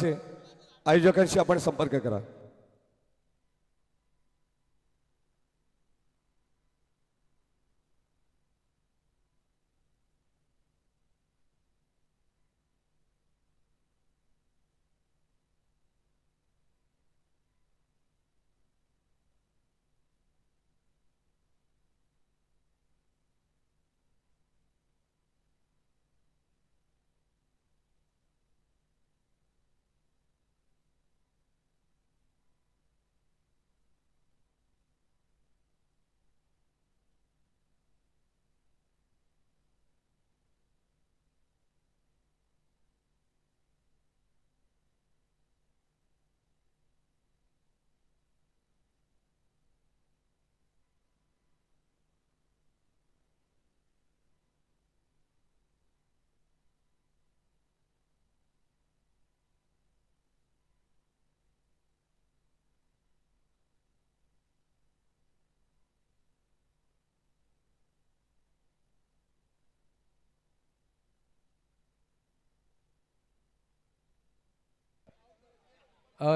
आयोजकांशी आपण संपर्क करा.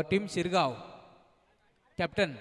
टीम शिरगाव कॅप्टन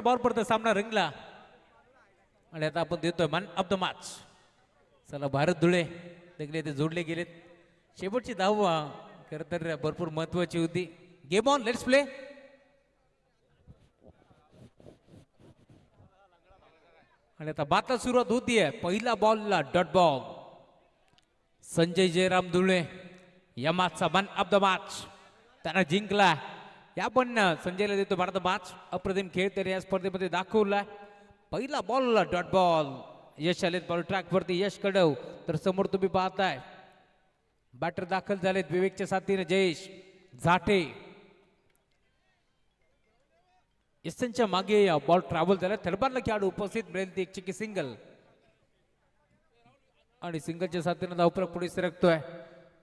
बॉल पडतो सामना रंगला आणि आता आपण देतोय मॅन ऑफ द मॅच. चला भारत धुळे देखील ते जोडले गेलेत. शेवटची धाव खर तर भरपूर महत्वाची होती. Game on, let's play. आणि आता बाता सुरुवात होतीये. पहिला बॉलला डॉट बॉल. संजय जयराम धुळे या मॅचचा मॅन ऑफ द मॅच त्याला जिंकला. या पण संजयला देतो भारत मॅच. अप्रतिम खेळ तर या स्पर्धेमध्ये दाखवला. पहिला बॉल डॉट बॉल. यश आलेत बॉल ट्रॅक वरती. यश कडव तर समोर तुम्ही पाहताय बॅटर दाखल झालेत विवेकच्या साथीने जयेश झाटे. एसच्या मागे बॉल ट्रॅव्हल झाला. थडबारला खेळाडू उपस्थित मिळेल ती एक चिकी सिंगल आणि सिंगलच्या साथीने धावफलक पुढे सरकतोय.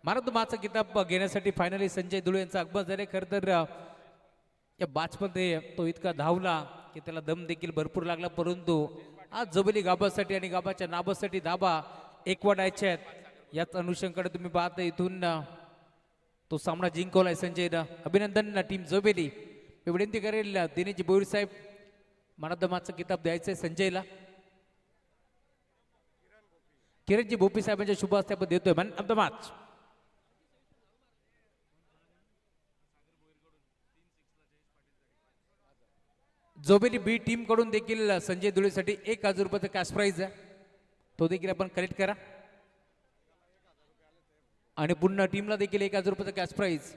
भारत मॅचचा किताब घेण्यासाठी फायनली संजय धुळे यांचा अगमन झाले. खरं तर या बॅचमध्ये तो इतका धावला की त्याला दम देखील भरपूर लागला. परंतु आज जबली गाबासाठी आणि गाबाच्या नाबासाठी धाबा एकवटायच्या आहेत. याच अनुषंगाकडे तुम्ही पाहता इथून तो सामना जिंकवलाय संजयनं. अभिनंदन टीम जोबेली. मी विनंती करेल दिनेशजी बोईर साहेब मॅन ऑफ द मॅचचा किताब द्यायचंय संजयला. किरणजी भोपी साहेबांच्या शुभ हस्ते आपण देतोय मॅन ऑफ द मॅच. जोबेली बी टीम कडून देखील संजय धुळेसाठी 1000 रुपयाचा कॅश प्राइज आहे. तो देखील आपण कलेक्ट करा. आणि पुन्हा टीमला देखील 1000 रुपयाचा cash prize.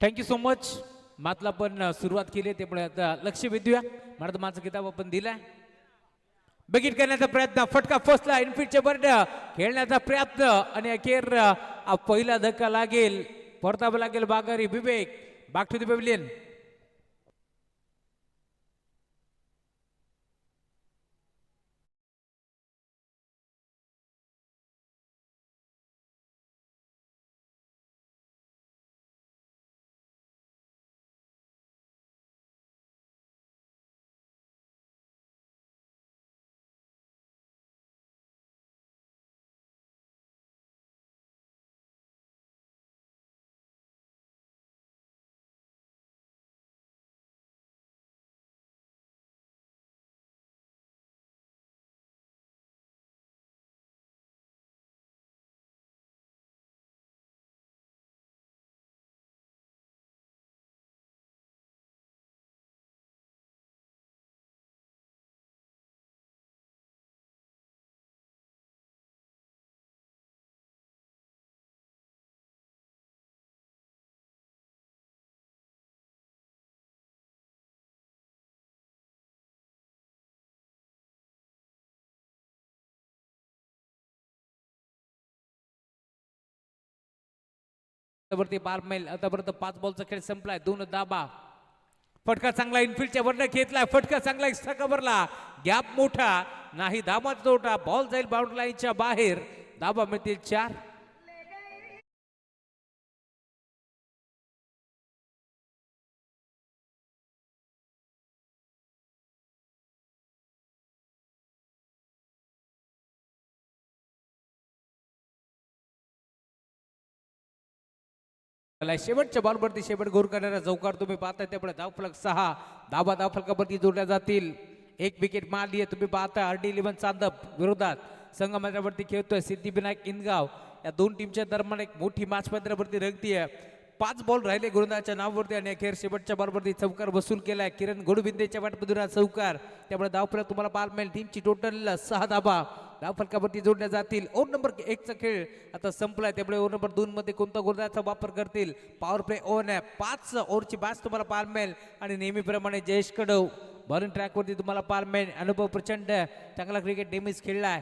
Thank you so much. मातला पण सुरुवात केली त्यामुळे आता लक्ष वेधूया. मला माझा किताब आपण दिलाय. बघित करण्याचा प्रयत्न. फटका फसला. इनफिटच्या बर्ड खेळण्याचा प्रयत्न आणि अखेर पहिला धक्का लागेल. परतावा लागेल Bagari Vivek. Back to the pavilion. वरती पारमेल आतापर्यंत 5 बॉलचा खेळ संपलाय 2 धाबा फटका चांगला इनफिल्डच्या वरनं घेतलाय फटका चांगला एक्स्ट्रा कव्हरला गॅप मोठा नाही धाबा तोटा बॉल जाईल बाउंड्री लाईनच्या बाहेर धाबा मिळतील 4 शेवटच्या बॉलवरती शेवट गोर करणारा चौकार तुम्ही पाहताय त्यामुळे धावफलक 6 धाबा धावफलकावरती जोडल्या जातील एक विकेट मारली आहे तुम्ही पाहताय RD11 चांदप विरोधात संगमनेरवरती खेळतोय सिद्धिविनायक इनगाव या दोन टीमच्या दरम्यान एक मोठी मॅच मैदानावरती रंगती आहे 5 बॉल राहिले गोलंदाजाच्या नावावरती आणि अखेर शेवटच्या बॉलवरती चौकार वसूल केलाय किरण गोडबिंदेच्या वाटपदुरा चौकार त्यामुळे धावफलक तुम्हाला पाहायला मिळेल टीमची टोटल 6 धाबा धावफलकावरती जोडल्या जातील ओव्हर नंबर 1 चा खेळ आता संपलाय त्यामुळे ओव्हर नंबर 2 मध्ये कोणता गोलंदाजाचा वापर करतील पॉवर प्ले ऑन आहे 5 ओव्हरची बॅच तुम्हाला पाहायला मिळेल आणि नेहमीप्रमाणे जयेश कडव बॉलिंग ट्रॅकवरती तुम्हाला पाहायला मिळेल अनुभव प्रचंड चांगला क्रिकेट नेहमीच खेळलाय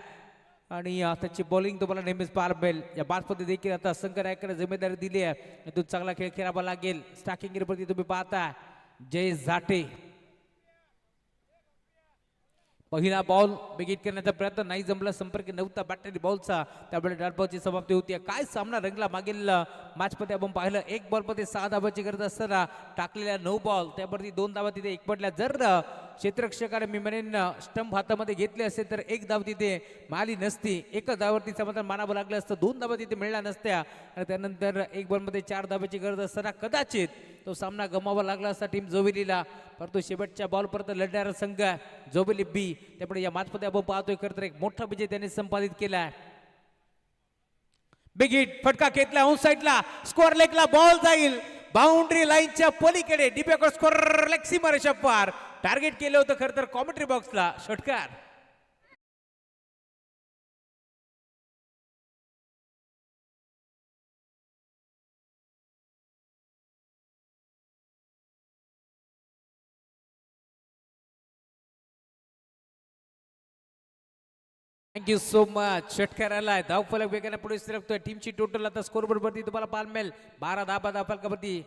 आणि त्याची बॉलिंग तुम्हाला नेहमीच पाहायला मिळेल या बॅट्समध्ये देखील आता शंकर नायकला जिम्मेदारी दिली आहे इथून चांगला खेळ खेळावा लागेल स्टार्टिंग वरती तुम्ही पाहता जय झाटे पहिला बॉल बिगिट करण्याचा प्रयत्न नाही जमला संपर्क नव्हता बॅटरी बॉलचा त्यामुळे डॉटबॉलची समाप्ती होती काय सामना रंगला मागील मॅच मध्ये आपण पाहिलं 1 बॉल मध्ये 6 धावाची गरज असताना टाकलेल्या 9 बॉल त्यावरती 2 धावा तिथे एक पडल्या जर क्षेत्ररक्षकाने मी म्हणेन स्टंप हातामध्ये घेतले असते तर 1 धाव तिथे मिळाली नसती एका धावावरती समाधान मानावं लागलं असतं 2 धावा तिथे मिळल्या नसत्या आणि त्यानंतर 1 बॉल मध्ये 4 धावाची गरज असताना कदाचित तो सामना गमावा लागला असता टीम जोविलीला परंतु शेवटच्या बॉल परत लढणारा संघ जोविली बी त्यामुळे या मॅच मध्ये आपण पाहतोय खरं तर एक मोठा विजय त्यांनी संपादित केलाय बिग हिट फटका घेतला ऑन साइडला स्कोअर लेगला बॉल जाईल बाउंड्री लाईनच्या पलीकडे डीपॅकर स्कोअर लेग सीमा रेषा पार टार्गेट केलं होतं खरं तर कॉमेंट्री बॉक्सला षटकार थँक्यू सो मच षटकार आलाय धावफलक वेगाने पुढे सरकतोय टीमची टोटल आता स्कोर बोर्ड वरती तुम्हाला पाहायला मिळेल 12 धाबा धावफलकावरती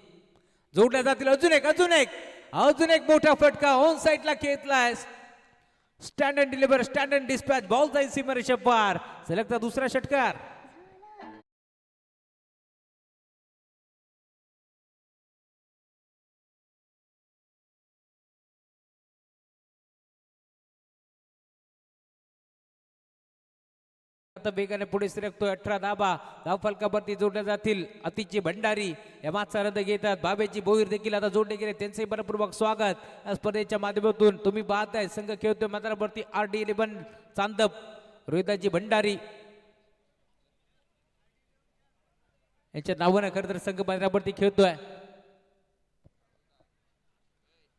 जोडल्या जातील अजून एक मोठा फटका ऑन साइडला खेचलाय stand and deliver stand and dispatch ball जाईल सीमारेषा पार सलगचा दुसरा षटकार वेगाने पुढे सरकतोय 18 धाबा धावफलकावरती जोडल्या जातील अतिशय भंडारी या मागचा रद्द घेतात बाबेची बोईर देखील आता जोडले गेले त्यांचे मनपूर्वक स्वागत या स्पर्धेच्या माध्यमातून तुम्ही पाहताय संघ खेळतोय मैदानावरती RD11 चांदप रोहिताजी भंडारी यांच्या नावाने खरं तर संघ मैदानावरती खेळतोय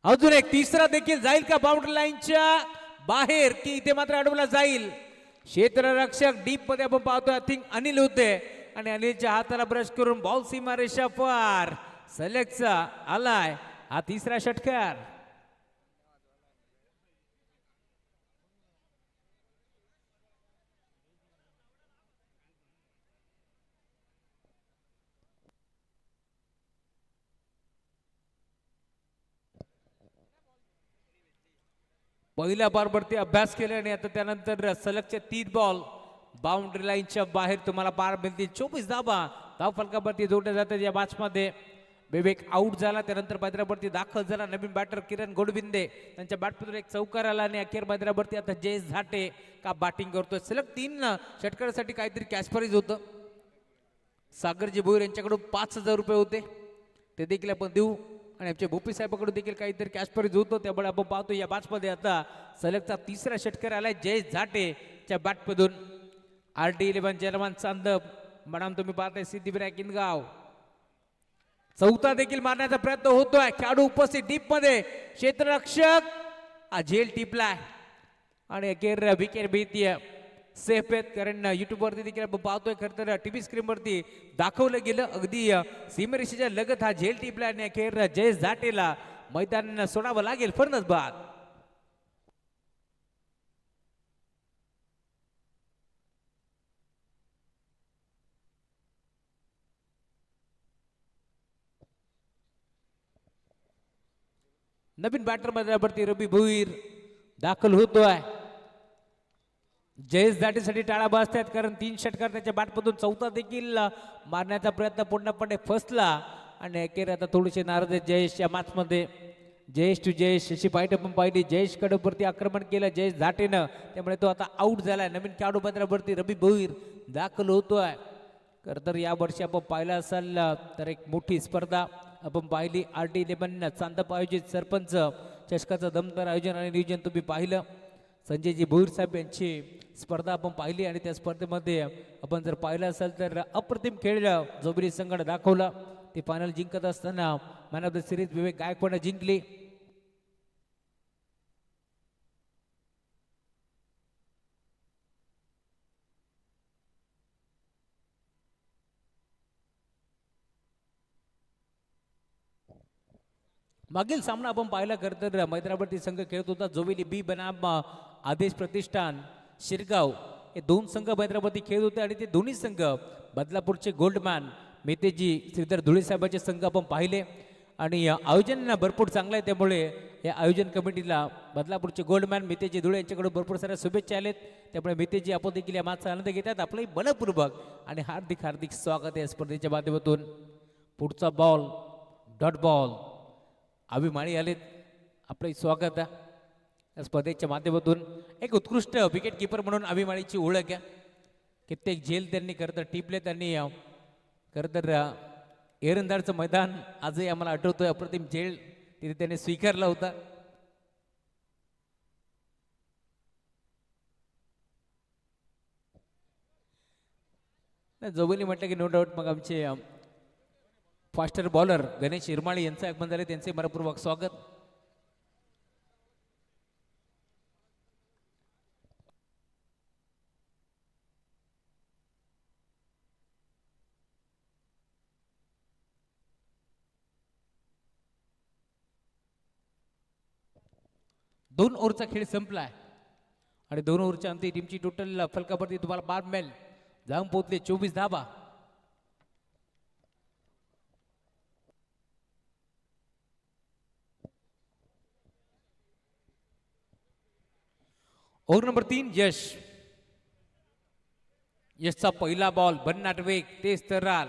अजून एक तिसरा देखील जाईल का बाउंड्री लाईनच्या बाहेर की इथे मात्र अडवला जाईल क्षेत्ररक्षक डीप मध्ये आपण पाहतोय आय थिंक अनिल होते आणि अनिलच्या हाताला ब्रश करून बॉल सीमा रेषा पार सलगचा आलाय हा तिसरा षटकार पहिल्या बॉलवरती अभ्यास केला आणि आता त्यानंतर सलगचे 3 बॉल बाउंड्री लाईनच्या बाहेर तुम्हाला पार मिळतील 24 धाबा धावफलकावरती जोडल्या जातात या मॅच मध्ये विवेक आउट झाला त्यानंतर मैदानावरती दाखल झाला नवीन बॅटर किरण गोडबिंदे त्यांच्या बॅटमधून एक चौकार आला आणि अखेर मैदानावरती आता जयेश झाटे का बॅटिंग करतोय सलग 3 षटकारासाठी काहीतरी कॅश प्राइज होतं सागरजी भोईर यांच्याकडून 5,000 रुपये होते ते देखील आपण देऊ आणि आमच्या भूपी साहेबांकडून देखील काहीतरी कॅश प्राइज होतो त्यामुळे आपण पाहतो या मॅच मध्ये आता सलगचा तिसरा षटकार आलाय जयेश झाटेच्या बॅटमधून RD11 जलवान चांदप मॅडम तुम्ही पाहताय सिद्धिविनायक इनगाव चौथा देखील मारण्याचा प्रयत्न होतोय खेळाडू उपस्थित डीप मध्ये क्षेत्ररक्षक झेल टिपलाय आणि अखेर विकेट भीतीय सेफ आहेत कारण युट्यूब वरती देखील आपण पाहतोय खरं तर टीव्ही स्क्रीन वरती दाखवलं गेलं अगदी सीमारेषेच्या लगत हा झेल टिपला आणि अखेर जयेश झाटेला मैदान सोडावं लागेल फर्नस बाद नवीन बॅटर मैदानावरती रवी भोईर दाखल होतोय. जयेश दाटीसाठी टाळा बसतात कारण 3 षटकार त्याच्या बॅटमधून चौथा देखील मारण्याचा प्रयत्न पूर्णपणे फसला आणि अखेर आता थोडेसे नाराज आहेत जयेश या मॅचमध्ये. जयेश टू जयेश अशी फाईट आपण पाहिली. जयेश कडवरती आक्रमण केलं जयेश झाटेनं, त्यामुळे तो आता आऊट झालाय. नवीन खेळाडू मैदानावरती रवी भोईर दाखल होतोय. खरं तर या वर्षी आपण पाहिलं असाल तर एक मोठी स्पर्धा आपण पाहिली. RD11 चांदप आयोजित सरपंच चषकाचं दमदार आयोजन आणि नियोजन तुम्ही पाहिलं. संजयजी भोईर साहेब यांची स्पर्धा आपण पाहिली आणि त्या स्पर्धेमध्ये आपण जर पाहिलं असेल तर अप्रतिम खेळ जोबरी संघाने दाखवला. ते फायनल जिंकत असताना मॅन ऑफ द सिरीज विवेक गायकवाड जिंकली. मागील सामना आपण पाहिला खरं तर मैदानावरती संघ खेळत होता. जोवेली बी बनाम आदेश प्रतिष्ठान शिरगाव हे 2 संघ मैदानावरती खेळत होते आणि ते दोन्ही संघ बदलापूरचे गोल्डमॅन मेतेजी श्रीधर धुळे साहेबांचे संघ आपण पाहिले आणि आयोजन भरपूर चांगलं आहे. त्यामुळे या आयोजन कमिटीला बदलापूरचे गोल्डमॅन मेतेजी धुळे यांच्याकडून भरपूर साऱ्या शुभेच्छा आलेत. त्यामुळे मेतेजी आपण देखील या मॅचचा आनंद घेतात. आपलंही मनपूर्वक आणि हार्दिक हार्दिक स्वागत आहे या स्पर्धेच्या माध्यमातून. पुढचा बॉल डॉट बॉल अभिमानी आलेत. आपलं स्वागत आहे या स्पर्धेच्या माध्यमातून. एक उत्कृष्ट विकेट किपर म्हणून अभिमानीची ओळख आहे. कित्येक झेल त्यांनी खरं तर टिपले. त्यांनी खरं तर एरंदारचं मैदान आजही आम्हाला आठवतोय. अप्रतिम झेल तिथे त्याने स्वीकारला होता. जोबली म्हटलं की नो डाऊट मग आमचे फास्टर बॉलर गणेश इरमाळे यांचं आगमन झाले. त्यांचे मनपूर्वक स्वागत. दोन ओव्हरचा खेळ संपलाय आणि 2 ओव्हरच्या अंती टीमची टोटल फलकावरती तुम्हाला 12 मेल जाऊन पोहोचले 24 धाबा. ओव्हर नंबर 3 यश. यशचा पहिला बॉल भन्नाट वेग तेज तरार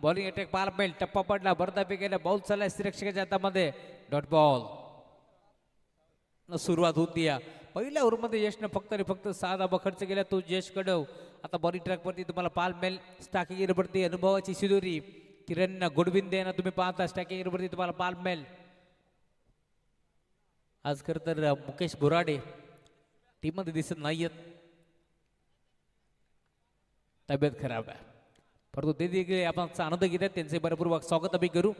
बॉलिंग अटॅक 12 मेल टप्पा पडला बरदापे गेला बॉल चालला श्रीरक्षकाच्या हातामध्ये डॉट बॉल. सुरुवात होती. पहिल्या ओव्हरमध्ये यशनं फक्त आणि फक्त 6 धाबा खर्च केला. तो यश कडव आता बॉलिंग ट्रॅकवरती तुम्हाला 5 मेल स्टॅकिंगवरती अनुभवाची शिदोरी किरण गोडविंदे यांना तुम्ही पाहता. स्टॅकिंगवरती तुम्हाला 5 मेल. आज खरं तर मुकेश बोराडे टीम मध्ये दिसत नाहीयेत. तब्येत खराब आहे परंतु ते देखील आपण आनंद घेतात. त्यांचे मनपूर्वक स्वागत आम्ही करू.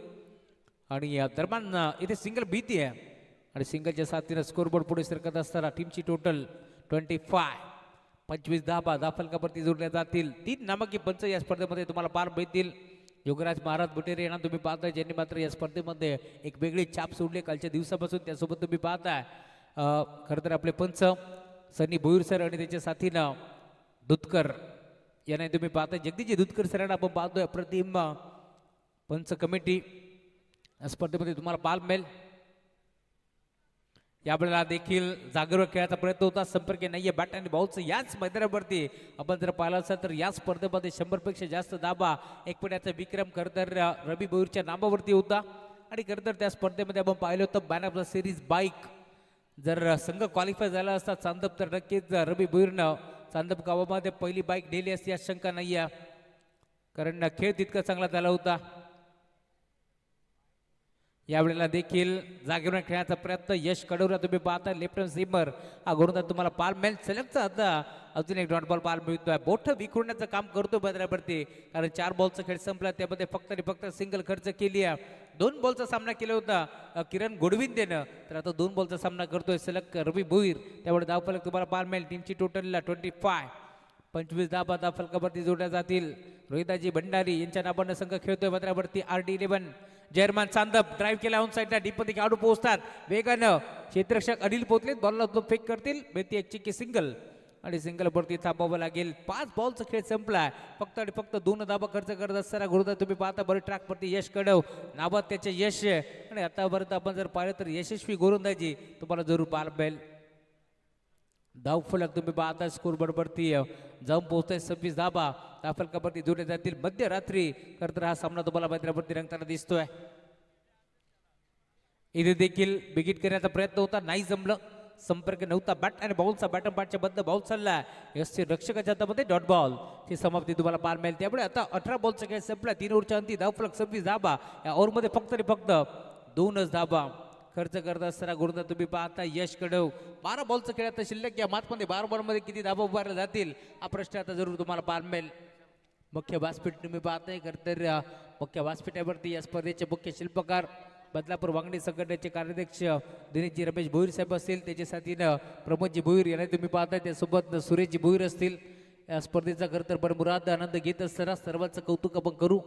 आणि या दरम्यान इथे सिंगल भीती आहे आणि सिंगलच्या साथीनं स्कोरबोर्ड पुढे सरकत असताना टीमची टोटल 25 धाबा फलकावरती जोडल्या जातील. 3 नामांकित पंच या स्पर्धेमध्ये तुम्हाला पार मिळतील. योगराज महाराज बुटेरे यांना तुम्ही पाहताय ज्यांनी मात्र या स्पर्धेमध्ये एक वेगळी छाप सोडली कालच्या दिवसापासून. त्यासोबत तुम्ही पाहताय खरं तर आपले पंच सनी भोईर सर आणि त्याच्या साथीनं दुधकर यांना तुम्ही पाहताय. जगदीजी दुधकर सरांना आपण पाहतोय. अप्रतिम पंच कमिटी या स्पर्धेमध्ये तुम्हाला 5 मेल. यावेळेला देखील जागेवर खेळायचा प्रयत्न होता. संपर्क नाहीये बॅट आणि बॉलचं. याच मैदानावरती आपण जर पाहिलं असेल तर या स्पर्धेमध्ये 100 पेक्षा जास्त धाबा एक पड्याचा विक्रम खरं तर रवी भोईरच्या नावावरती होता. आणि खरं तर त्या स्पर्धेमध्ये आपण पाहिलं होतं man of the series bike जर संघ क्वालिफाय झाला असता चांदप तर नक्कीच रवी भोईरनं चांदप गावामध्ये पहिली बाईक नेली असती यात शंका नाही आहे. कारण खेळ तितका चांगला झाला होता. यावेळेला देखील जागेवर खेळण्याचा प्रयत्न यश कडवला तुम्ही पाहता. लेफ्टनंट सीमर हा गोलंदाज तुम्हाला 5 मेल सलगचा आता अजून एक डॉट बॉल 5 मिळतोय. बोठ विखुरण्याचं काम करतो मैदानावरती कारण 4 बॉलचा खेळ संपला. त्यामध्ये फक्त आणि फक्त सिंगल खर्च केली आहे. 2 बॉलचा सामना केला होता किरण गोडविंदेनं तर आता 2 बॉलचा सामना करतोय सलग रवी भोईर. त्यामुळे धावफलक तुम्हाला 5 मेल. टीमची टोटल 25 धाबा फलकावरती जोडल्या जातील. रोहिताजी भंडारी यांच्या नावानं संघ खेळतोय मैदानावरती. RD11 जर्मन चांदप ड्राईव्ह केला ऑन साईडला डीपमध्ये खेळाडू पोहोचतात वेगानं. क्षेत्ररक्षक अनिल पोतले बॉलला फेक करतील. बेती एक चिक्की सिंगल आणि सिंगल वरती थांबावं लागेल. 5 बॉलचा खेळ संपलाय. फक्त आणि फक्त 2 धाबा खर्च करत असताना गुरुदा तुम्ही पाहता बरं ट्रॅक वरती यश कडव नावात त्याचे यश आहे. आणि आतापर्यंत आपण जर पाहिलं तर यशस्वी गोलंदाजी तुम्हाला जरूर पाहायला मिळेल. धाव फलक तुम्ही पाहता स्कोर बरोबरती जाऊन पोहोचतोय 26 धाबा. धाव फलकावरती जोडले जातील. मध्यरात्री खरं तर हा सामना तुम्हाला मैदानावरती रंगताना दिसतोय. इथे देखील बिगिट करण्याचा प्रयत्न होता, नाही जमलं. संपर्क नव्हता. बॅट आणि बॉलचा बॅटन बॅटच्या बद्दल बॉल चालला. एससी रक्षकाच्या हातामध्ये डॉट बॉल ची समाप्ती तुम्हाला पाहायला मिळेल. त्यामुळे आता 18 बॉलचा खेळ संपला. 3 ओव्हरच्या अंती धाव फलक 26 धाबा. या ओव्हरमध्ये फक्त आणि फक्त 2च धाबा खर्च करत असताना गुरुदा तुम्ही पाहता यश कडव. 12 बॉलचा खेळ आता शिल्लक. या मॅचमध्ये 12 बॉलमध्ये किती धाबा उभारल्या जातील हा प्रश्न आता जरूर तुम्हाला पाहायला मिळेल. मुख्य व्यासपीठ तुम्ही पाहताय. खरं तर मुख्य व्यासपीठावरती या स्पर्धेचे मुख्य शिल्पकार बदलापूर वांगणी संघटनेचे कार्याध्यक्ष दिनेशजी रमेश भोईर साहेब असतील. त्याच्या साथीनं प्रमोदजी भोईर यांना तुम्ही पाहताय. त्यासोबत सुरेशजी भोईर असतील. या स्पर्धेचा खरं तर मुराद आनंद घेत असताना सर्वांचं कौतुक आपण करू.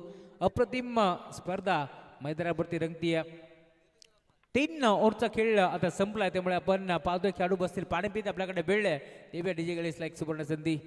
अप्रतिम स्पर्धा मैदानावरती रंगतीय. 3 ओव्हरचा खेळ आता संपलाय. त्यामुळे आपण पाहतोय खेळाडू बसतील. पाणी पित आपल्याकडे वेळ देव्या डीजे गणेशला एक सुवर्ण संधी.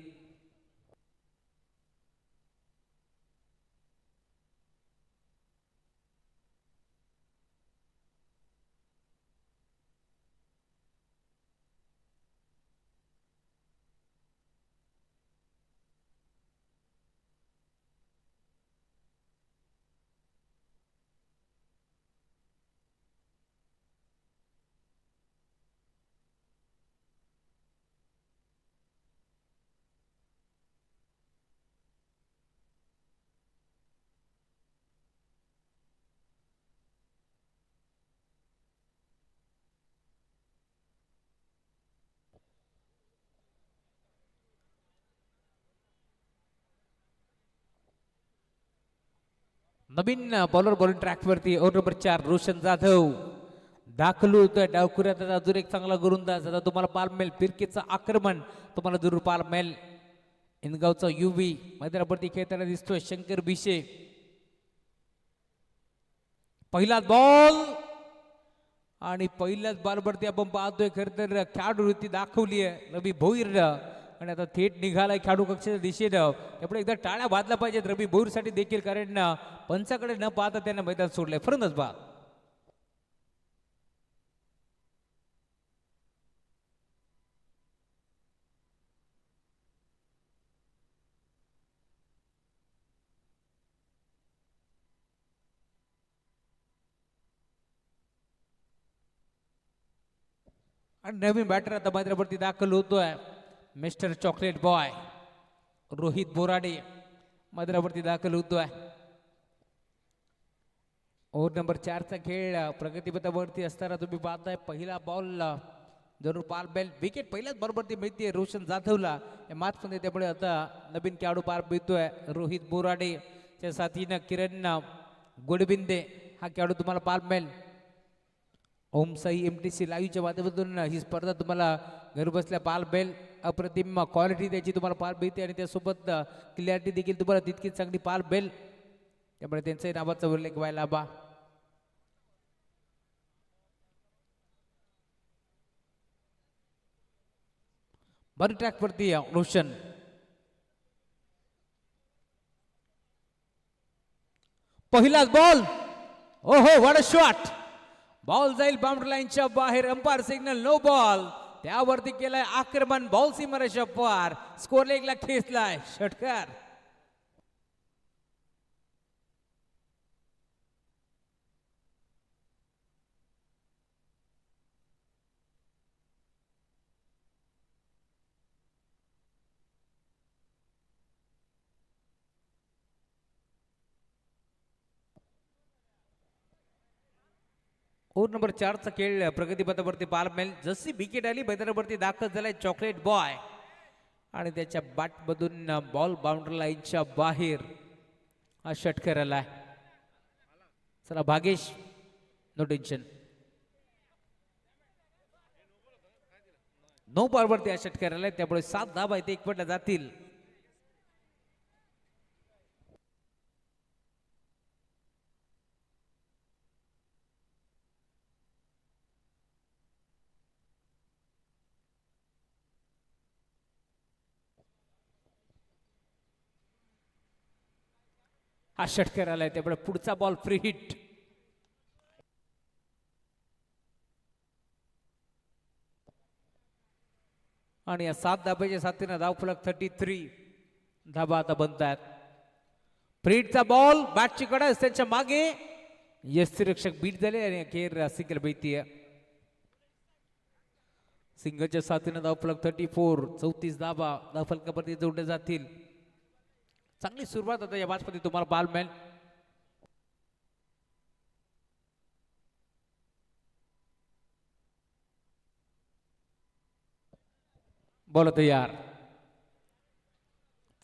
नवीन बॉलर बॉलिंग ट्रॅकवरती ओव्हर नंबर 4 रोशन जाधव दाखल होतोय. डावखुऱ्यात अजून एक चांगला गोलंदाज आता तुम्हाला पाहायला मिळेल. फिरकीचं आक्रमण तुम्हाला जरूर पाहायला मिळेल. इनगावचा युवी मैदानावरती खेळताना दिसतोय शंकर बिशे. पहिलाच बॉल आणि पहिल्याच बॉलवरती आपण पाहतोय खरं तर खेळाडू वृत्ती दाखवली आहे रवी भोईर. आणि आता थेट निघालाय खेळाडू कक्षाच्या दिशेनं. त्यामुळे एकदा टाळ्या वाजल्या पाहिजेत रवी भोईरसाठी देखील, कारण पंचाकडे न पाहता त्यांना मैदान सोडलंय. फरंदच बा आणि नवीन बॅटर आता मैदानावरती दाखल होतोय. Mister chocolate boy Rohit Borade मैदानावरती दाखल होतोय. ओव्हर नंबर 4चा खेळ प्रगतीपथावरती असताना तुम्ही पाहताय पहिला बॉल जरूर पार बेल विकेट पहिल्याच बरोबरती मिळते रोशन जाधवला या मॅचमध्ये. त्यामुळे आता नवीन खेळाडू पार मिळतोय रोहित बोराडे. त्या साथीनं किरण गोडबिंदे हा खेळाडू तुम्हाला पार मिळेल. ओम साई MTC लाईव्हच्या माध्यमातून ही स्पर्धा तुम्हाला घर बसल्या पाहायला मिळेल. अप्रतिम क्वालिटी त्याची तुम्हाला पाहायला मिळते आणि त्यासोबत क्लिअरिटी देखील तुम्हाला तितकीच चांगली पाहायला मिळेल. त्यामुळे त्यांच्याही नावाचा उल्लेख व्हायला हवा. बरं ट्रॅक वरती रोशन पहिलाच बॉल. ओहो व्हाट अ शॉट. बॉल जाईल बाउंड्री लाईनच्या बाहेर. Umpire signal no ball. त्यावरती केलाय आक्रमण. बॉल सीमारेषा पार. स्कोर लेगला खेचलाय षटकार. ओव्हर नंबर 4चा खेळ प्रगतीपथावरती पाहायला मिळेल. जशी विकेट आली मैदानावरती दाखल झालाय चॉकलेट बॉय आणि त्याच्या बॅटमधून बॉल बाउंड्री लाईनच्या बाहेर हा षटकार आलाय. चला भागेश नो टेन्शन. नो बॉलवरती हा षटकार आलाय. त्यामुळे 7 धावा इथे एकवटल्या जातील. हा षटकार आलाय त्यामुळे पुढचा बॉल फ्री हिट. आणि या 7 धाब्याच्या साथीनं धावफलक 33 धाबा आता बनतात. फ्रीडचा बॉल बॅटची कडा त्यांच्या मागे यष्टीरक्षक बीट झाले आणि अखेर सिंगल भेटतीये. सिंगलच्या साथीनं धावफलक 34 34 धाबा धावफलकावरती जोडले जातील. चांगली सुरुवात आता या मॅचमध्ये तुम्हाला बॉल मिळेल. बॉल तयार.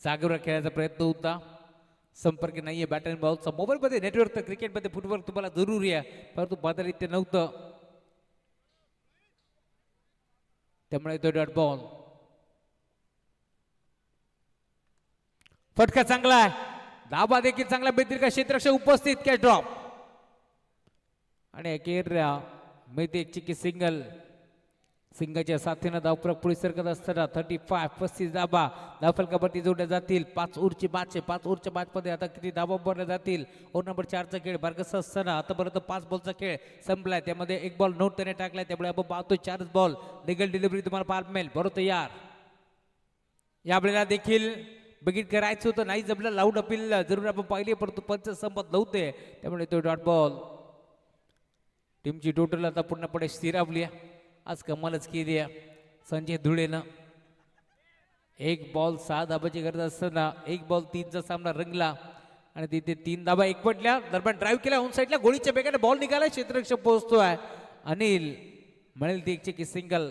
जागेवर खेळायचा प्रयत्न होता. संपर्क नाहीये बॅट अँड बॉलचा. मोबाईल मध्ये नेटवर्क तर क्रिकेटमध्ये फुटबॉल तुम्हाला जरुरी आहे परंतु बाजारात ते नव्हतं त्यामुळे तो डॉट बॉल. फटका चांगला आहे. धाबा देखील चांगला बेतील का क्षेत्ररक्षक उपस्थित. कॅच ड्रॉप आणि अखेर मिळते एक चिकी सिंगल. सिंगलच्या साथीनं धावफलक पुढे सरकत असताना 35 35 धाबा धावफलकावरती जोडल्या जातील. 5 ओव्हरची मॅच आहे. 5 ओव्हरच्या मॅच मध्ये आता किती धाबा उभारल्या जातील. ओव्हर नंबर 4चा खेळ बारकस असताना आतापर्यंत 5 बॉलचा खेळ संपलाय. त्यामध्ये एक बॉल नोट त्याने टाकलाय त्यामुळे आपण पाहतो 4 बॉल लिगल डिलिव्हरी तुम्हाला पाहायला मिळेल. बरोबर तयार. यावेळेला देखील बघित करायचं होतं नाही जमलं. लाऊड अपील जरूर आपण पाहिली परंतु पंच संपत नव्हते त्यामुळे तो डॉट बॉल. टीमची टोटल आता पूर्णपणे स्थिरावली आहे. आज कमालच केली आहे संजय धुळेनं. 1 बॉल 6 धाबाची गरज असताना 1 बॉल 3चा सामना रंगला आणि तिथे 3 धाबा एकवटल्या. दरम्यान ड्राईव्ह केला ऑन साईडला. गोळीच्या बेगाने बॉल निघाला. क्षेत्ररक्षक पोहोचतोय. अनिल मिळेल ती एक सिंगल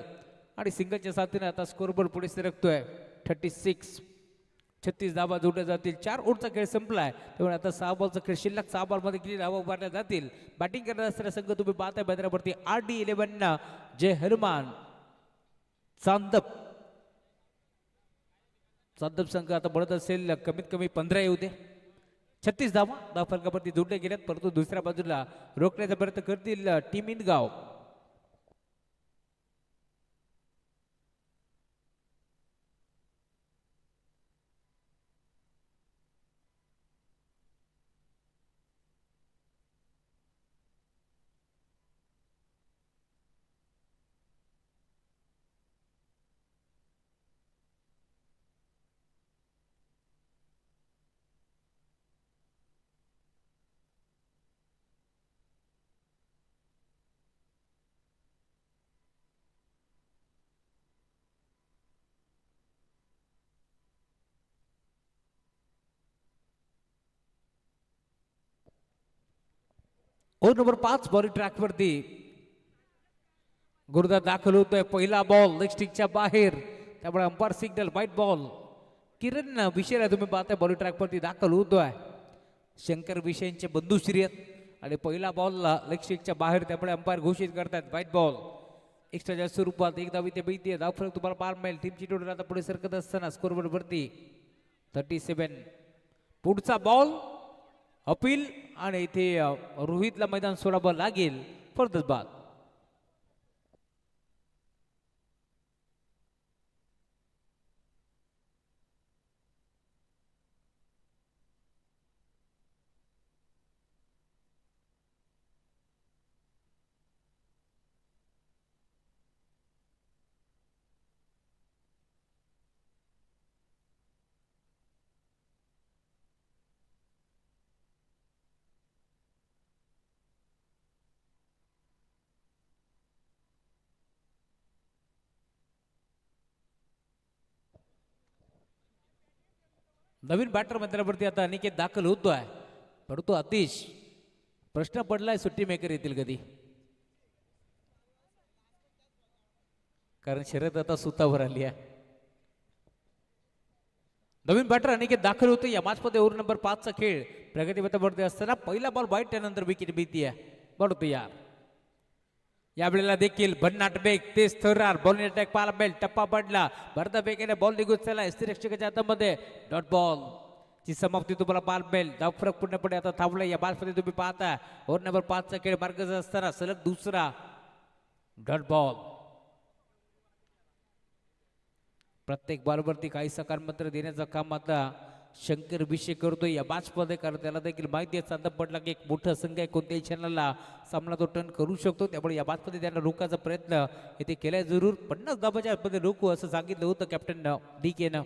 आणि सिंगलच्या साथीने आता स्कोरबोर्ड पुढे सरकतोय. 36 36 धाबा जोडल्या जातील. 4 ओव्हरचा खेळ संपलाय त्यामुळे आता 6 बॉलचा खेळ शिल्लक. 6 बॉलमध्ये किती धाबा उभारल्या जातील. बॅटिंग करत असताना संघ तुम्ही पाहताय मैदानावरती RD11 जय हनुमान चांदप संघ आता बनत असेल कमीत कमी 15 येऊ दे. 36 धावा धावफलकावरती जोडले गेल्यात परंतु दुसऱ्या बाजूला रोखण्याचा प्रयत्न करतील team Indgaon. Over number 5 bowling track वरती गुरुदास दाखल होतोय. पहिला बॉल लेग स्टिकच्या बाहेर त्यामुळे अंपायर सिग्नल व्हाईट बॉल. किरण विषयला तुम्ही पाहताय बॉलिंग ट्रॅक वरती दाखल होतोय. शंकर विषयांचे बंधू श्रीयत आणि पहिला बॉल लेग स्टिकच्या बाहेर त्यामुळे अंपायर घोषित करतात व्हाईट बॉल. एक्स्ट्राच्या स्वरूपात 1 धाव इथे मिळते. धावफलक तुम्हाला पाहायला मिळेल. टीमची टोटल आता पुढे सरकत असताना स्कोरबोर्ड वरती 37. पुढचा बॉल अपील आणि इथे रोहितला मैदान सोडावं लागेल. फर्दच बाद. नवीन बॅटर मैदानावरती आता अनिकेत दाखल होतोय परंतु अतिश प्रश्न पडलाय सुट्टी मेकर येतील कधी. कारण शर्यत आता सुतावर आली आहे. नवीन बॅटर अनिकेत दाखल होते या मॅच मध्ये. ओव्हर नंबर 5 चा खेळ प्रगतीपथावरती असताना पहिला बॉल वाईट त्यानंतर विकेट भीती आहे. बरोबर यार. यावेळेला देखील भन्नाट बेग तेज थरार बॉलिंग अटॅक पाहायला मिळेल. टप्पा पडला भरता बेगाने बॉल निघून चला. यष्टीरक्षकाच्या हातामध्ये डॉट बॉल ची समाप्ती तुम्हाला पाहायला मिळेल. धावफलक पूर्णपणे आता थांबला या मॅच मध्ये तुम्ही पाहता. ओव्हर नंबर 5 चा खेळ मार्गच असताना सलग दुसरा डॉट बॉल. प्रत्येक बॉलवरती काही सकारात्मक देण्याचं काम आता शंकर विषय करतोय या बाचमध्ये, कारण त्याला देखील माहिती आहे चांदा पडला की एक मोठा संघ आहे, कोणत्याही क्षणाला सामना तो टर्न करू शकतो. त्यामुळे या बाचमध्ये त्यांना रोखायचा प्रयत्न इथे केलाय जरूर. 50 धाबाच्या आतमध्ये रोखू असं सांगितलं होतं कॅप्टन डी केनं.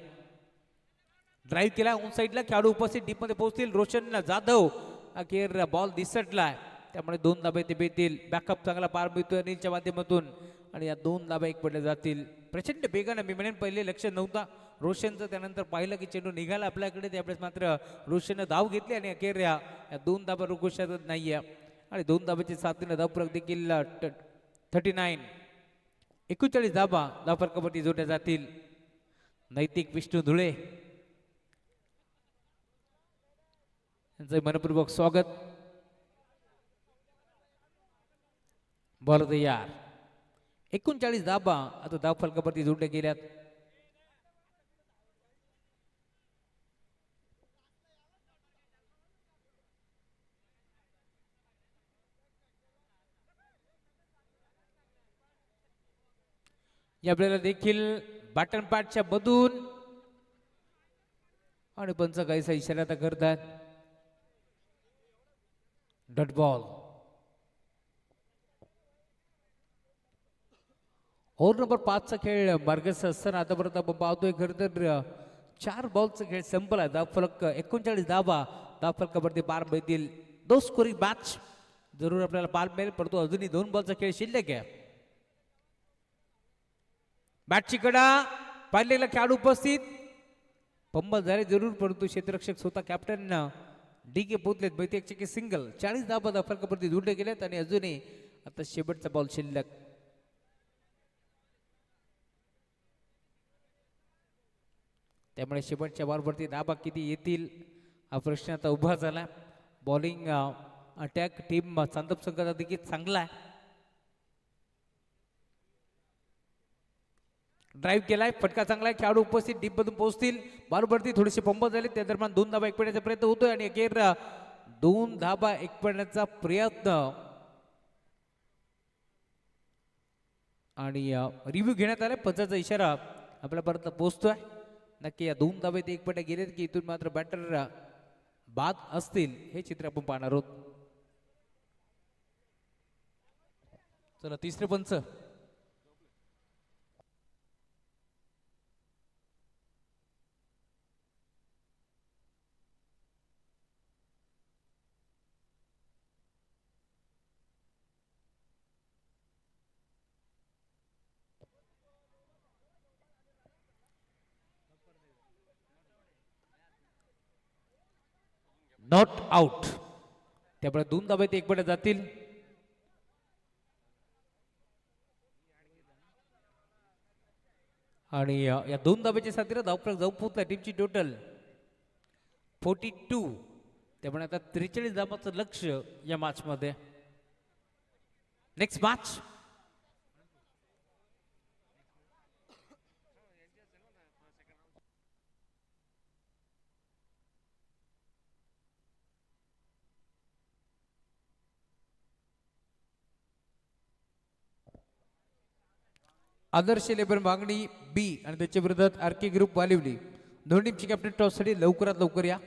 ड्राईव्ह केला ऑन साईडला, खेळाडू उपस्थित डीप मध्ये पोहोचतील. रोशन जाधव अखेर बॉल दिसटलाय, त्यामुळे 2 धाबे ते बेतील. बॅकअप चांगला पार मिळतोय अनिलच्या माध्यमातून आणि या 2 धाबा एक पडल्या जातील. प्रचंड वेगानं, मी म्हणेन पहिले लक्ष नव्हता रोशनचं, त्यानंतर पाहिलं की चेंडू निघाला आपल्याकडे, त्यावेळेस मात्र रोशननं धाव घेतली आणि अखेर या 2 धाबा रोखू शकत नाहीये. आणि 2 धाबाची साथीनं धावफरक देखील 39 39 धाबा धावफरकावरती जोडल्या जातील. नैतिक विष्णू धुळे यांचं मनपूर्वक स्वागत. बॉल तयार. 39 धाबा आता धावफलकावरती जोडल्या गेल्यात. यावेळेला देखील बॅटन पॅडच्या मधून आणि पंच काहीसा इशारा आता करतात. Dot ball. ओव्हर नंबर 5 चा खेळ मार्गस्थ असताना आतापर्यंत आपण पाहतोय खरं तर 4 बॉलचा खेळ संपला. धावफलक 39 धाबा धावफलकावरती पार मिळतील. 2 स्कोरिंग मॅच जरूर आपल्याला पार मिळेल, परंतु अजूनही 2 बॉलचा खेळ शिल्लक आहे. बॅटची कडा पाहिलेला खेळाडू उपस्थित, पंबल झाले जरूर, परंतु क्षेत्ररक्षक स्वतः कॅप्टन डी के पोचलेत. बैठक सिंगल. 40 धाबा धावफलकावरती जोडले गेलेत आणि अजूनही आता शेवटचा बॉल शिल्लक. त्यामुळे शेवटच्या बॉलवरती धाबा किती येतील हा प्रश्न आता उभा झाला. बॉलिंग अटॅक टीम चांदप संघाचा देखील चांगला आहे. ड्राईव्ह केलाय, फटका चांगला आहे, खेळाडू उपस्थित डीप मधून पोहोचतील. बॉलवरती थोडेसे पंप झाले, त्या दरम्यान 2 धाबा एकपडण्याचा प्रयत्न होतोय आणि अखेर 2 धाबा एकपडण्याचा प्रयत्न आणि रिव्ह्यू घेण्यात आलाय. पंचाचा इशारा आपल्यापर्यंत पोहोचतोय. नक्की या 2 धाबे ते एकपट्या गेलेत की इथून मात्र बॅटर बाद असतील हे चित्र आपण पाहणार आहोत. चला तिसरे पंच. नॉट आउट, त्यामुळे 2 धाबे ते एकपट्या जातील. आणि या 2 धाब्याच्या साथीला धावफलक जाऊन पोहोचला टीमची टोटल 42. त्यामुळे आता 43 धाबाचं लक्ष या मॅच मध्ये. नेक्स्ट मॅच आदर्श लेबर मागणी बी आणि त्याच्या विरोधात आर के ग्रुप वालिवली. दोन्ही टीमची कॅप्टन टॉससाठी लवकरात लवकर या.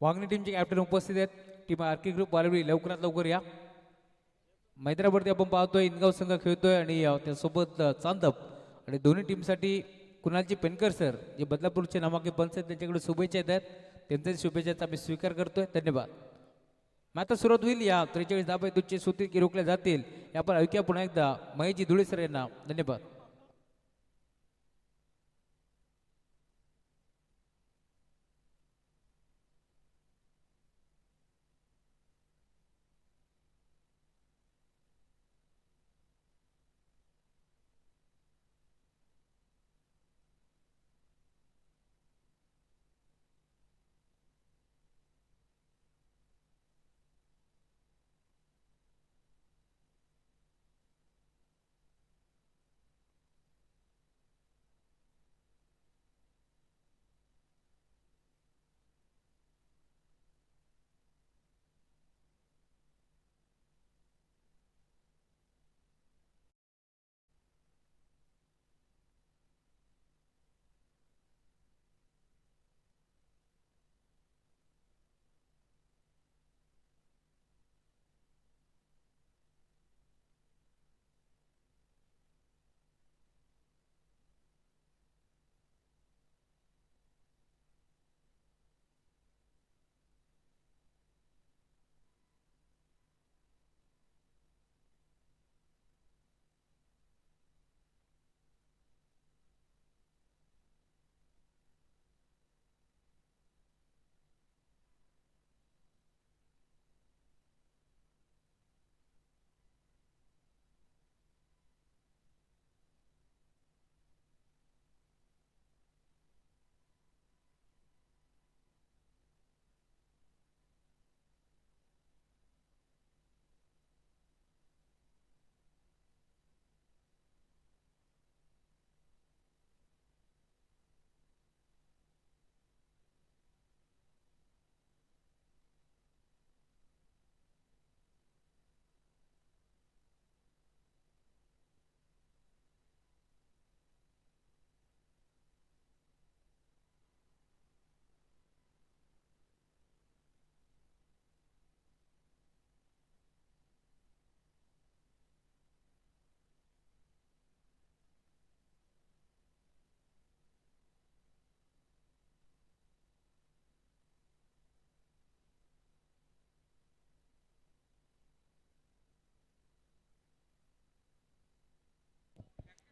वागणी टीमचे कॅप्टन उपस्थित आहेत. टीम आर के ग्रुप वालिवली लवकरात लवकर या. मैदानावरती आपण पाहतोय इनगाव संघ खेळतोय आणि त्यासोबत चांदप. आणि दोन्ही टीमसाठी कुणालजी पेनकर सर जे बदलापूरचे नामांकित पंच आहेत त्यांच्याकडे शुभेच्छा येत आहेत. त्यांच्या शुभेच्छाचा आम्ही स्वीकार करतोय. धन्यवाद. आता सुरुवात होईल. या 43 धाबा तुझे सूत्र की रोखल्या जातील या आपण ऐकूया पुन्हा एकदा महेशजी धुळे सर यांना. धन्यवाद.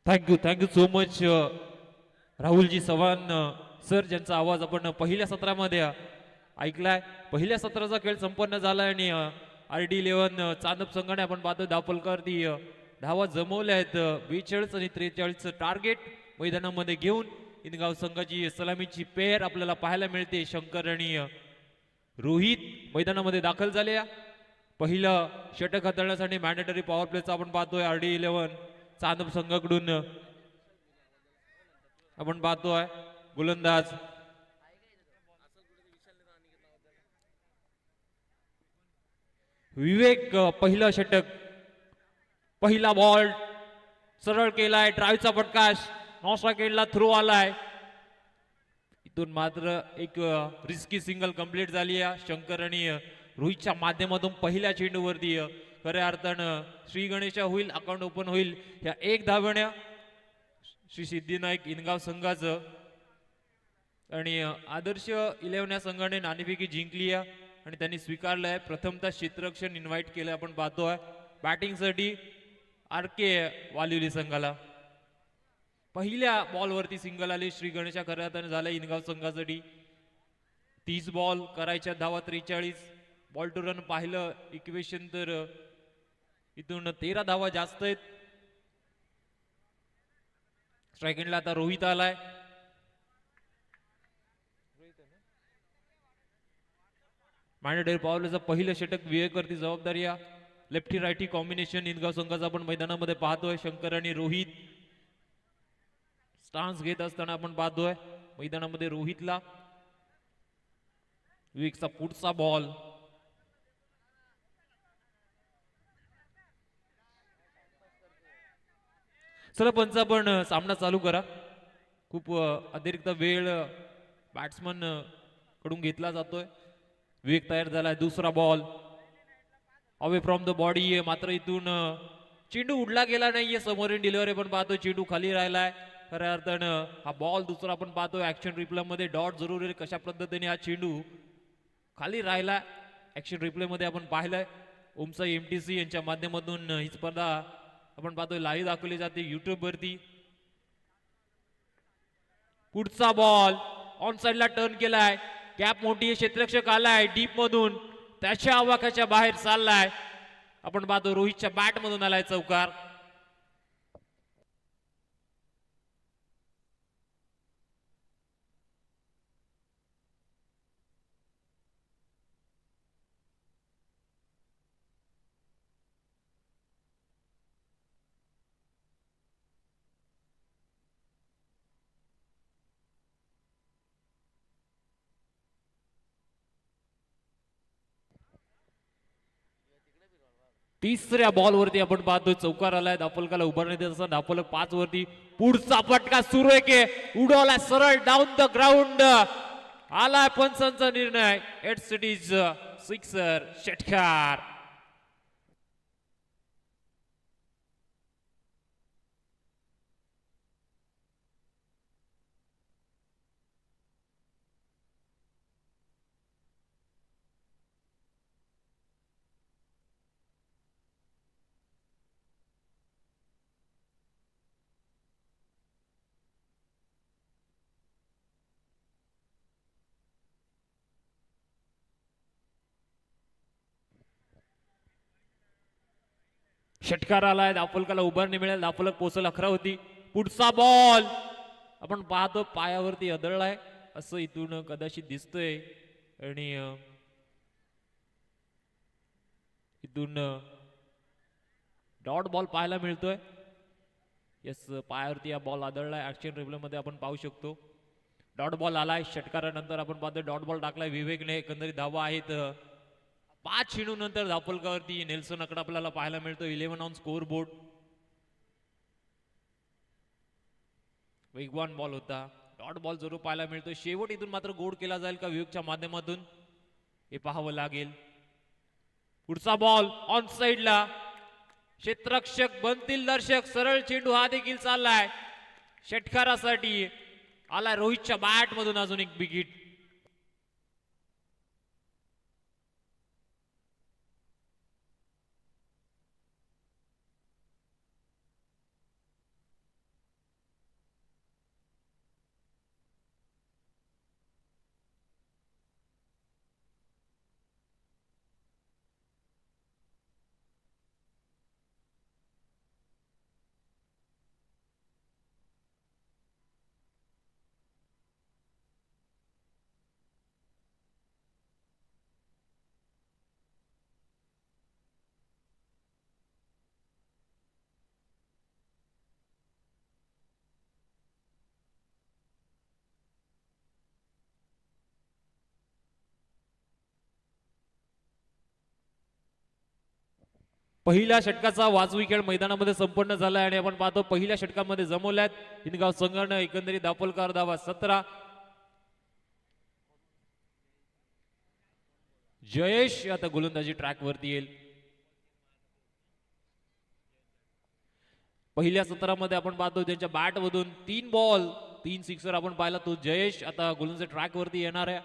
Thank you so much Rahulji Chavan sir, ज्यांचा आवाज आपण पहिल्या सत्रामध्ये ऐकलाय. पहिल्या सत्राचा खेळ संपन्न झाला आणि RD11 चांदप संघाने आपण पाहतो धावफलकावरती धावा जमवल्या आहेत. 42 आणि 43 टार्गेट मैदानामध्ये घेऊन इनगाव संघाची सलामीची पेर आपल्याला पाहायला मिळते. शंकर आणि रोहित मैदानामध्ये दाखल झाले. पहिलं षटक हाताळण्यासाठी मॅन्डेटरी पॉवर प्लेचा आपण पाहतोय RD11 चांदप संघाकडून आपण पाहतोय गोलंदाज विवेक. पहिलं षटक, पहिला बॉल सरळ केलाय, ड्राईव्हचा फटकाश नॉस्ट्राकेटला थ्रो आलाय. इथून मात्र एक रिस्की सिंगल कंप्लीट झाली आहे. शंकर आणि रोहितच्या माध्यमातून पहिल्या चेंडूवरती खऱ्या अर्थानं श्री गणेशा होईल, अकाउंट ओपन होईल. या एक धावण्या श्री सिद्धिनायक इनगाव संघाचं आणि आदर्श 11 या संघाने नाणेफेकी जिंकली आहे आणि त्यांनी स्वीकारलंय. प्रथमतः क्षेत्ररक्षण इन्व्हाइट केलं आपण पाहतोय बॅटिंगसाठी RK वालिवली संघाला. पहिल्या बॉलवरती सिंगल आली श्री गणेशा खऱ्या अर्थाने झालं इनगाव संघासाठी. 30 बॉल करायच्या धावा 43. बॉल टू रन पाहिलं इक्वेशन तर इथून 13 धावा जास्त आहेत. स्ट्रायकिंगला आता रोहित आलाय. मॅन्डेटरी पॉवरचं पहिलं षटक विवेकवरती जबाबदारी आहे. लेफ्टी रायटी कॉम्बिनेशन इनगाव संघाचा आपण मैदानामध्ये पाहतोय. शंकर आणि रोहित स्टान्स घेत असताना आपण पाहतोय मैदानामध्ये रोहितला. विवेकचा पुढचा बॉल, सरपंच आपण सामना चालू करा. खूप अतिरिक्त वेळ बॅट्समन कडून घेतला जातोय. विवेक तयार झालाय. दुसरा ball away from the body, मात्र इथून चेंडू उडला गेला नाहीये. समोरील डिलिव्हरी पण पाहतोय, चेंडू खाली राहिलाय. खऱ्या अर्थानं हा बॉल दुसरा आपण पाहतोय ऍक्शन रिप्ले मध्ये डॉट जरूर आहे. कशा पद्धतीने हा चेंडू खाली राहिला ऍक्शन रिप्ले मध्ये आपण पाहिलंय. ओमसाई MTC यांच्या माध्यमातून ही स्पर्धा आपण पाहतोय लाईव्ह दाखवली जाते युट्यूब वरती. पुढचा बॉल ऑन साइडला टर्न केलाय. गॅप मोठी, क्षेत्ररक्षक आलाय डीप मधून, त्याच्या आवाक्याच्या बाहेर चाललाय. आपण पाहतो रोहितच्या बॅट मधून आलाय चौकार. तिसऱ्या बॉलवरती आपण पाहतोय चौकार आलाय. धापलकाला उभारण्यात येत असताना धापलक 5 वरती. पुढचा फटका सुरू आहे की उडवला सरळ डाऊन द ग्राउंड. आलाय पंचांचा निर्णय. It's it is sixer. षटकार. षटकार आलाय. दाफलकाला उभारणी मिळेल. दाफलक पोचल 11 होती. पुढचा बॉल आपण पाहतो पायावरती आदळलाय असं इथून कदाचित दिसतंय आणि इथून डॉट बॉल पाहायला मिळतोय. यस, पायावरती हा बॉल आदळलाय. ऍक्शन रिप्ले मध्ये आपण पाहू शकतो. डॉट बॉल आलाय. षटकारानंतर आपण पाहतो डॉट बॉल टाकलाय विवेकने. एकंदरीत धावा आहेत 5 चेंडू नंतर धापलकावरती नेल्सन आकडा आपल्याला पाहायला मिळतो. 11 ऑन स्कोर बोर्ड. वेगवान बॉल होता. डॉट बॉल जरूर पाहायला मिळतो. शेवट इथून मात्र गोड केला जाईल का विवेकच्या माध्यमातून हे पाहावं लागेल. पुढचा बॉल ऑन साइडला. क्षेत्ररक्षक बनतील दर्शक. सरळ चेंडू हा देखील चाललाय षटकारासाठी. आला रोहितच्या बॅट मधून अजून एक विकेट. पहिल्या षटकाचा वाजवी खेळ मैदानामध्ये संपन्न झालाय आणि आपण पाहतो पहिल्या षटकामध्ये जमवल्यात हिंदगाव संघानं एकंदरीत दापोलकर धावा 17. जयेश आता गोलंदाजी ट्रॅक वरती येईल. पहिल्या सत्रामध्ये आपण पाहतो त्यांच्या बॅट मधून 3 बॉल 3 सिक्सर आपण पाहिला. तो जयेश आता गोलंदाजी ट्रॅक वरती येणार आहे.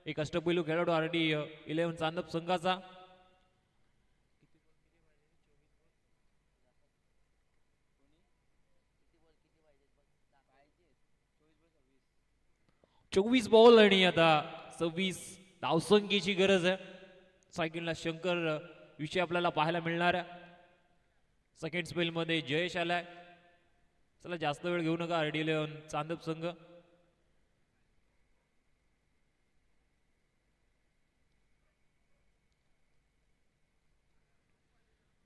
एक अष्टपैलू खेळाडू आरडी 11 चांदप संघाचा. चोवीस बॉल आणि आता 26 धावसंख्येची गरज आहे. सायकलला शंकर विषय आपल्याला पाहायला मिळणार आहे. सेकंड स्पेल मध्ये जयेश आलाय. चला जास्त वेळ घेऊ नका आरडी 11 चांदप संघ.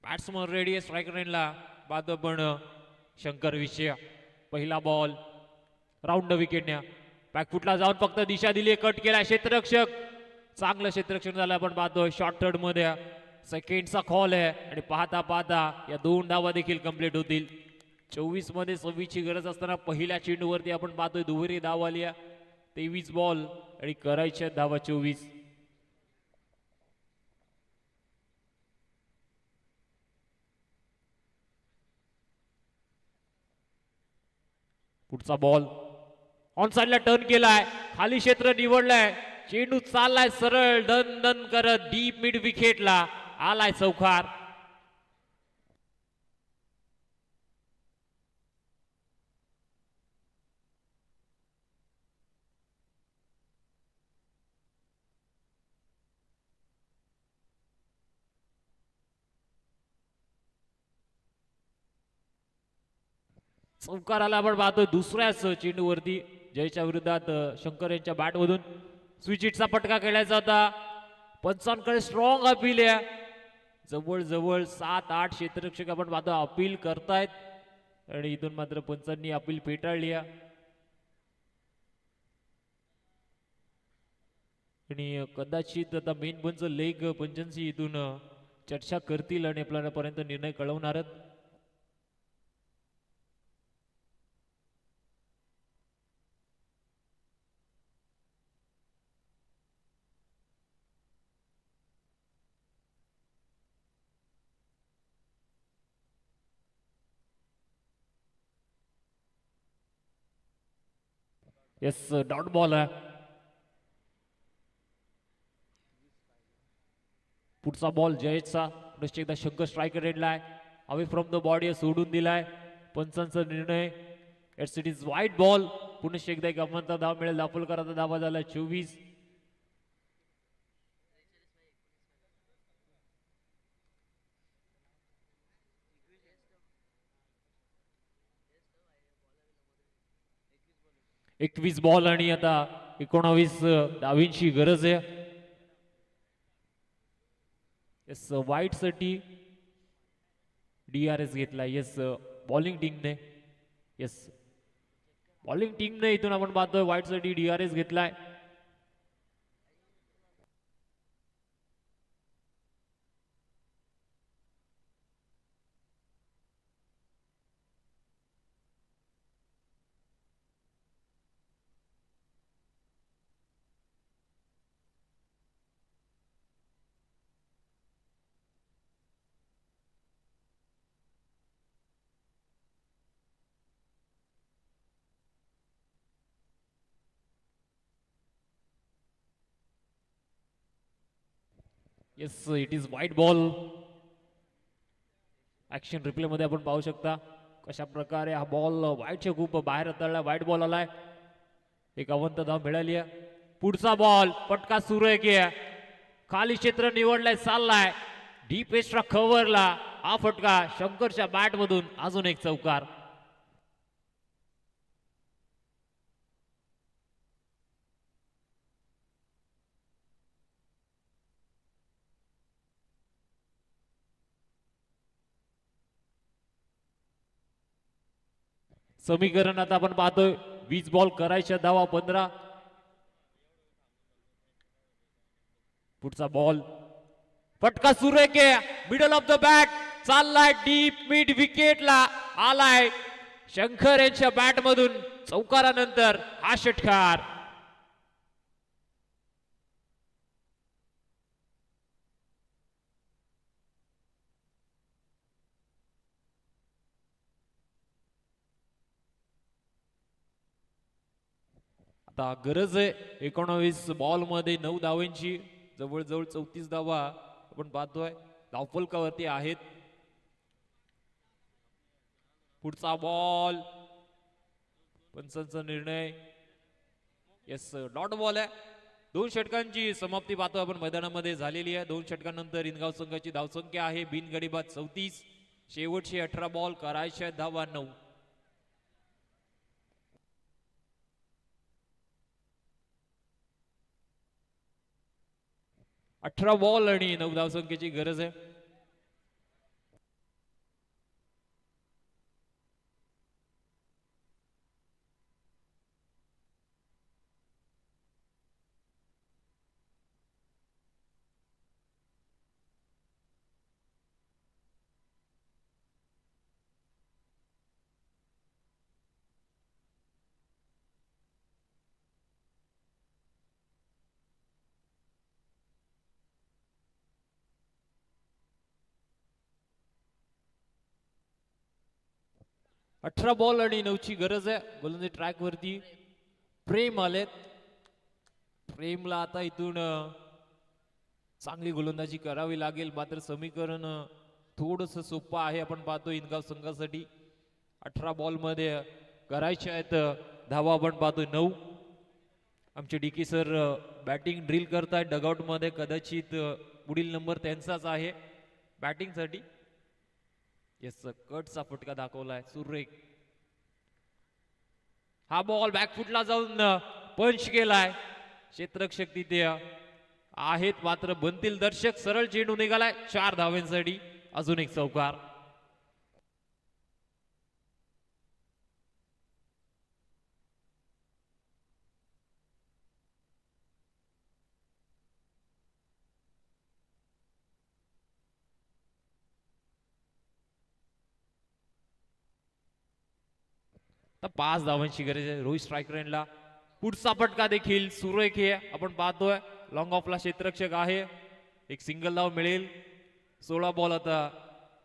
बॅट्समन रेडी आहे स्ट्रायकर रेनला. पाहतो पण शंकर विषय पहिला बॉल राऊंड विकेटने बॅकफुटला जाऊन फक्त दिशा दिली. कट केला क्षेत्ररक्षक. चांगलं क्षेत्ररक्षण झालं. आपण पाहतोय शॉर्ट थर्ड मध्ये सेकंडचा कॉल आहे आणि पाहता पाहता या 2 धावा देखील कंप्लीट होतील. 24 मध्ये 26 ची गरज असताना पहिल्या चेंडूवरती आपण पाहतोय दुहेरी धाव आली. 23 बॉल आणि करायच्या धावा 24. पुढचा बॉल ऑन साइडला टर्न केलाय. खाली क्षेत्र निवडलंय. चेंडू चाललाय सरळ दन दन करत डीप मिड विकेटला आलाय चौकार. चौकार आला. आपण पाहतोय दुसऱ्याच चेंडूवरती जयच्या विरोधात शंकर यांच्या बॅट मधून स्विच हिटचा फटका खेळायचा होता. पंचांकडे स्ट्रॉंग अपील आहे. जवळ जवळ 7-8 क्षेत्ररक्षक आपण पाहतो अपील करतायत आणि इथून मात्र पंचांनी अपील फेटाळली आहे. आणि कदाचित आता मेन पंच लेग पंचांशी इथून चर्चा करतील आणि आपल्यापर्यंत निर्णय कळवणार आहेत. येस डॉट बॉल आहे. पुढचा बॉल जयेशचा. पुढे एकदा शंकर स्ट्रायकर रेडला आहे. अवे फ्रॉम द बॉडी सोडून दिलाय. पंचांचा निर्णय. इट इज वाईट बॉल. पुन्हा एकदा एक अमंता धाव मिळेल. दापोलकरांचा धावा झाला 24. एकवीस बॉल आणि आता 19 धावींची गरज आहे. येस वाईट साठी DRS घेतला. येस बॉलिंग टीमने. येस बॉलिंग टीमने इथून आपण पाहतोय वाईट साठी DRS घेतलाय. Yes it is white ball. Action replay मध्ये आपण पाहू शकता कशा प्रकारे हा बॉल व्हाईटच्या खूप बाहेर हाताळला. व्हाईट बॉल आलाय. एक अवंत धाव मिळाली आहे. पुढचा बॉल पटका सुरू आहे की खाली क्षेत्र निवडलाय. चाललाय डीप एक्स्ट्रा कव्हरला. हा फटका शंकरच्या बॅट मधून अजून एक चौकार. समीकरण आता आपण पाहतोय 20 बॉल करायच्या धावा 15. पुढचा बॉल फटका सुरू आहे की मिडल ऑफ द बॅट चाललाय डीप मिड विकेटला आलाय शंकर यांच्या बॅट मधून चौकारानंतर हा षटकार. आता गरज आहे 19 बॉल मध्ये 9 धावांची, जवळजवळ 34 धावा आपण पाहतोय धावफलकावरती आहेत. पुढचा बॉल पंचांचा निर्णय यस डॉट बॉल आहे. 2 षटकांची समाप्ती पाहतोय आपण मैदानामध्ये झालेली आहे. 2 षटकांनंतर इनगाव संघाची धावसंख्या आहे बिनगडी बाद 34. शेवटचे 18 बॉल करायच्या धावा 9. अठरा बॉल आणि 9 धावसंख्येची गरज आहे. अठरा बॉल आणि 9ची गरज आहे. गोलंदाजी ट्रॅक वरती प्रेम आलेत. प्रेमला आता इथून चांगली गोलंदाजी करावी लागेल. मात्र समीकरण थोडस सोपं आहे आपण पाहतो इनगाव संघासाठी. 18 बॉल मध्ये करायच्या आहेत धावा आपण पाहतोय 9. आमचे डीके सर बॅटिंग ड्रिल करतायत डगआउट मध्ये. कदाचित पुढील नंबर त्यांचाच आहे बॅटिंग साठी. येस कटचा फटका दाखवलाय सुरेख. हा बॉल बॅकफुटला जाऊन पंच केलाय. क्षेत्ररक्षक तिथे आहेत मात्र बनतील दर्शक. सरळ चेंडू निघालाय 4 धावांसाठी. अजून एक चौकार. तर 5 धावांची गरज आहे रोहित स्ट्रायकर यांना. पुढचा फटका देखील सुरेख आहे आपण पाहतोय. लॉंग ऑफला क्षेत्ररक्षक आहे. एक सिंगल धाव मिळेल. 16 बॉल आता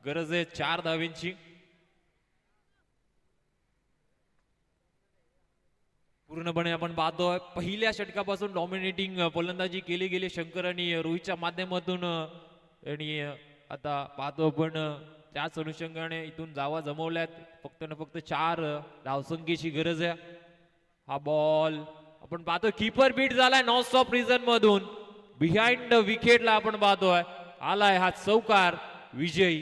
गरज आहे 4 धावांची. पूर्णपणे आपण पाहतोय पहिल्या षटकापासून डॉमिनेटिंग फलंदाजी केली गेली शंकर आणि रोहितच्या माध्यमातून. आणि आता पाहतो आपण त्याच अनुषंगाने इथून जावा जमवल्यात. फक्त न फक्त 4 धावसंख्येची गरज आहे. हा बॉल आपण पाहतोय कीपर बीट झालाय नॉन स्टॉप रिझन मधून. बिहाइंड विकेटला आपण पाहतोय आलाय हा चौकार विजयी.